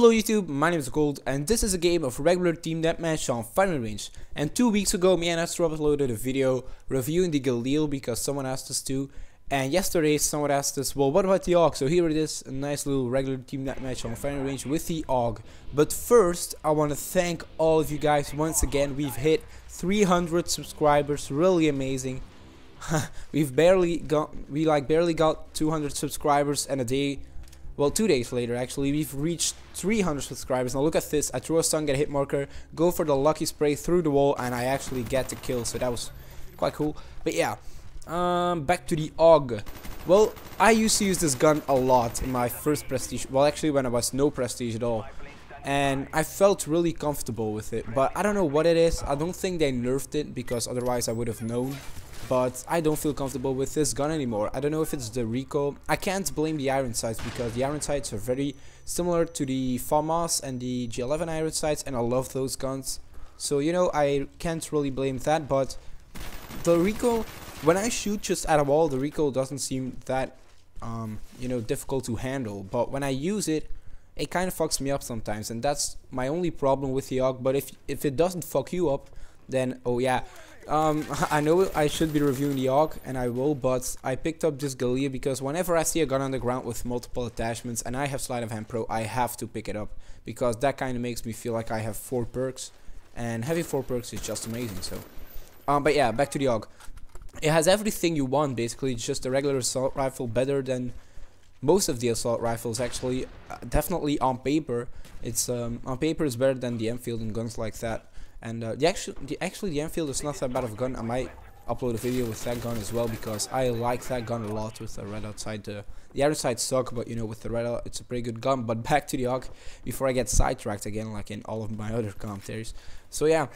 Hello YouTube, my name is Gold, and this is a game of regular team deathmatch on firing range. And 2 weeks ago, me and Astro uploaded a video reviewing the Galil because someone asked us to. And yesterday, someone asked us, well, what about the AUG? So here it is, a nice little regular team deathmatch on firing range with the AUG. But first, I want to thank all of you guys once again. We've hit 300 subscribers, really amazing. we barely got 200 subscribers, and a day. Well, 2 days later, actually, we've reached 300 subscribers. Now look at this. I throw a stun, get a hit marker, go for the lucky spray through the wall, and I actually get the kill. So that was quite cool. But yeah, back to the AUG. Well, I used to use this gun a lot in my first prestige. Well, actually, when I was no prestige at all. And I felt really comfortable with it. But I don't know what it is. I don't think they nerfed it, because otherwise I would have known. But I don't feel comfortable with this gun anymore. I don't know if it's the recoil. I can't blame the iron sights, because the iron sights are very similar to the FAMAS and the G11 iron sights, and I love those guns. So, you know, I can't really blame that. But the recoil, when I shoot just at a wall, the recoil doesn't seem that, you know, difficult to handle. But when I use it, it kind of fucks me up sometimes, and that's my only problem with the AUG. But if it doesn't fuck you up, then oh yeah. I know I should be reviewing the AUG, and I will, but I picked up this Galil because whenever I see a gun on the ground with multiple attachments and I have Sleight of Hand Pro, I have to pick it up, because that kind of makes me feel like I have 4 perks, and having 4 perks is just amazing. So, but yeah, back to the AUG. It has everything you want, basically. It's just a regular assault rifle, better than most of the assault rifles, actually. Definitely on paper, it's on paper is better than the Enfield and guns like that. And actually the Enfield is not that bad of a gun. I might upload a video with that gun as well, because I like that gun a lot with the red dot sight. The other sides suck, but you know, with the red dot it's a pretty good gun. But back to the AUG before I get sidetracked again, like in all of my other commentaries. So yeah,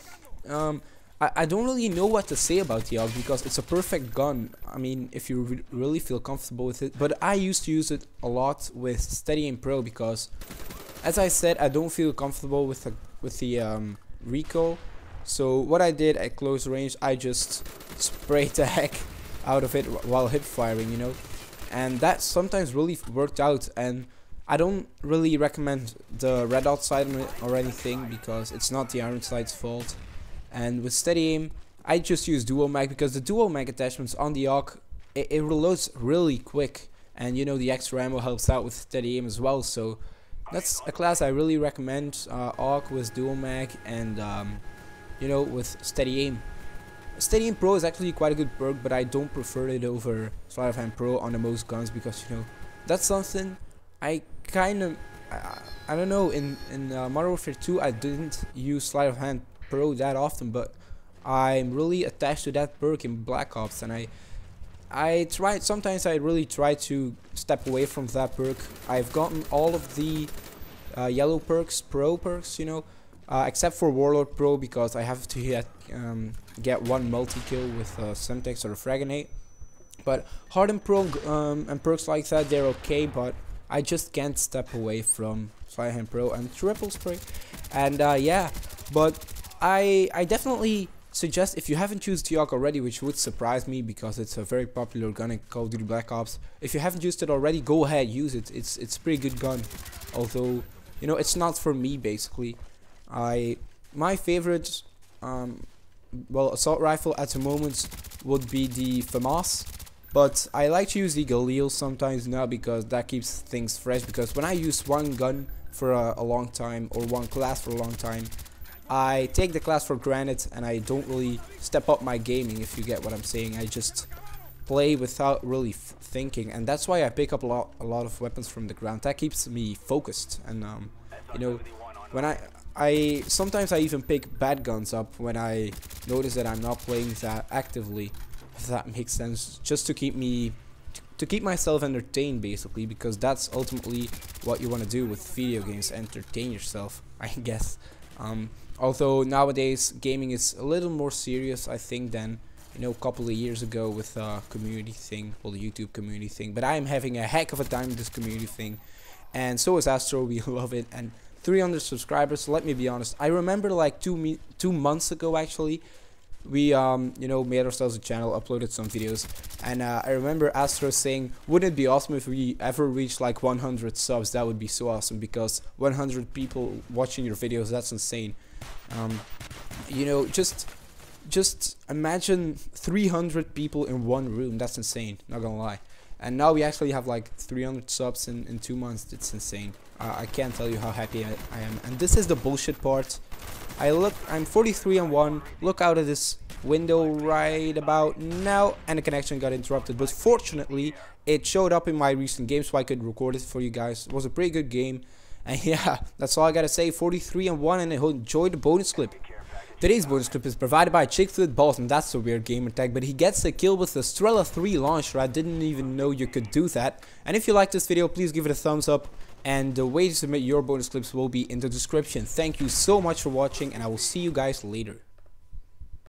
I don't really know what to say about the AUG, because it's a perfect gun. I mean, if you really feel comfortable with it. But I used to use it a lot with TDM Pro, because, as I said, I don't feel comfortable with the recoil. So what I did at close range, I just sprayed the heck out of it while hip firing, you know, and that sometimes really worked out. And I don't really recommend the red dot sight or anything, because it's not the iron sight's fault. And with steady aim, I just use dual mag, because the dual mag attachments on the AUG, it reloads really quick, and you know, the extra ammo helps out with steady aim as well. So that's a class I really recommend, AUG with dual mag, and you know, with steady aim. Steady aim Pro is actually quite a good perk, but I don't prefer it over Sleight of Hand Pro on the most guns, because you know, that's something I kind of, I don't know, in Modern Warfare 2 I didn't use Sleight of Hand Pro that often, but I'm really attached to that perk in Black Ops, and sometimes I really try to step away from that perk. I've gotten all of the yellow perks, pro perks, you know, except for Warlord Pro, because I have to get one multi-kill with Semtex or a Fragonate. But Hardened Pro and perks like that, they're okay, but I just can't step away from Sleight of Hand Pro and Triple Spray. And yeah, but I definitely suggest, if you haven't used the AUG already, which would surprise me because it's a very popular gun in Call of Duty Black Ops, if you haven't used it already, go ahead, use it. It's a pretty good gun, although you know, it's not for me. Basically, my favorite well, assault rifle at the moment would be the FAMAS, but I like to use the Galil sometimes now, because that keeps things fresh. Because when I use one gun for a long time, or one class for a long time, I take the class for granted, and I don't really step up my gaming, if you get what I'm saying. I just play without really thinking, and that's why I pick up a lot of weapons from the ground. That keeps me focused. And you know, when I sometimes I even pick bad guns up when I notice that I'm not playing that actively, if that makes sense, just to keep myself entertained, basically, because that's ultimately what you want to do with video games, entertain yourself, I guess. Although nowadays gaming is a little more serious, I think, than, you know, a couple of years ago with the community thing, well, the YouTube community thing. But I am having a heck of a time with this community thing, and so is Astro. We love it. And 300 subscribers. Let me be honest. I remember like two months ago, actually, we you know, made ourselves a channel, uploaded some videos, and I remember Astro saying, wouldn't it be awesome if we ever reach like 100 subs? That would be so awesome, because 100 people watching your videos, that's insane. You know, just imagine 300 people in one room. That's insane, not gonna lie. And now we actually have like 300 subs in 2 months. It's insane. I can't tell you how happy I am. And this is the bullshit part. I'm 43-1. Look out of this window right about now, and the connection got interrupted. But fortunately, it showed up in my recent game, so I could record it for you guys. It was a pretty good game. And yeah, that's all I gotta say. 43-1, and enjoy the bonus clip. Today's bonus clip is provided by Chickflit Balls, and that's a weird gamer tag, but he gets a kill with the Strela 3 launcher. I didn't even know you could do that. And if you like this video, please give it a thumbs up, and the way to submit your bonus clips will be in the description. Thank you so much for watching, and I will see you guys later.